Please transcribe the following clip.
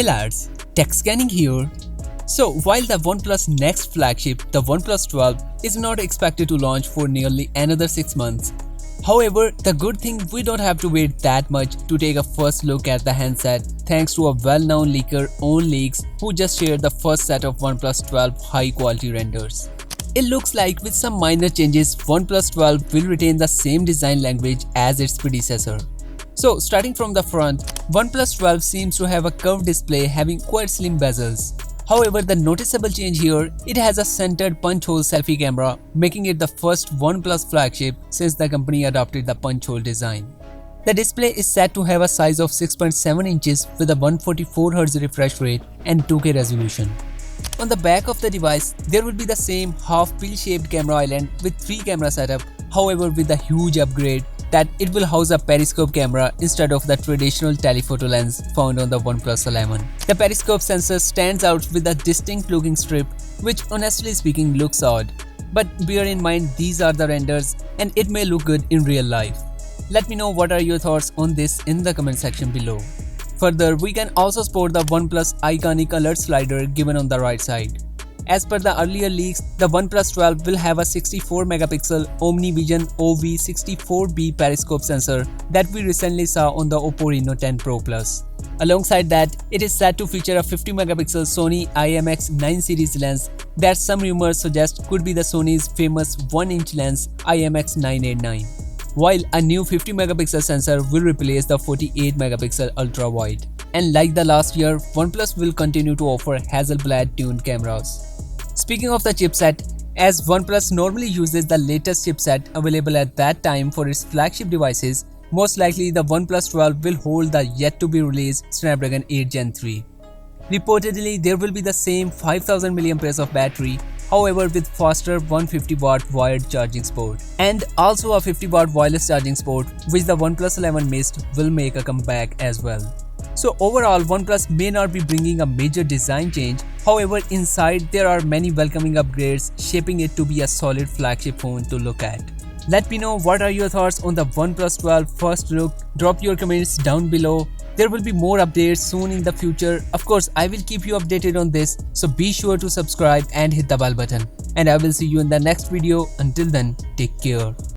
Hey lads, TechScanning here. So while the OnePlus next flagship, the OnePlus 12, is not expected to launch for nearly another 6 months. However, the good thing we don't have to wait that much to take a first look at the handset thanks to a well-known leaker OnLeaks who just shared the first set of OnePlus 12 high-quality renders. It looks like with some minor changes, OnePlus 12 will retain the same design language as its predecessor. So starting from the front, OnePlus 12 seems to have a curved display having quite slim bezels. However, the noticeable change here, it has a centered punch-hole selfie camera, making it the first OnePlus flagship since the company adopted the punch-hole design. The display is set to have a size of 6.7 inches with a 144Hz refresh rate and 2K resolution. On the back of the device, there will be the same half pill-shaped camera island with 3 camera setup, however with a huge upgrade that it will house a periscope camera instead of the traditional telephoto lens found on the OnePlus 11. The periscope sensor stands out with a distinct looking strip, which honestly speaking looks odd. But bear in mind these are the renders and it may look good in real life. Let me know what are your thoughts on this in the comment section below. Further, we can also spot the OnePlus iconic alert slider given on the right side. As per the earlier leaks, the OnePlus 12 will have a 64-megapixel OmniVision OV64B periscope sensor that we recently saw on the Oppo Reno 10 Pro Plus. Alongside that, it is set to feature a 50-megapixel Sony IMX 9 series lens that some rumors suggest could be the Sony's famous 1-inch lens IMX 989. While a new 50-megapixel sensor will replace the 48-megapixel ultra-wide. And like the last year, OnePlus will continue to offer Hasselblad tuned cameras. Speaking of the chipset, as OnePlus normally uses the latest chipset available at that time for its flagship devices, most likely the OnePlus 12 will hold the yet-to-be-released Snapdragon 8 Gen 3. Reportedly, there will be the same 5000 mAh of battery, however with faster 150-watt wired charging support, and also a 50-watt wireless charging support, which the OnePlus 11 missed, will make a comeback as well. So overall, OnePlus may not be bringing a major design change, however inside there are many welcoming upgrades, shaping it to be a solid flagship phone to look at. Let me know what are your thoughts on the OnePlus 12 first look, drop your comments down below. There will be more updates soon in the future. Of course, I will keep you updated on this, so be sure to subscribe and hit the bell button. And I will see you in the next video. Until then, take care.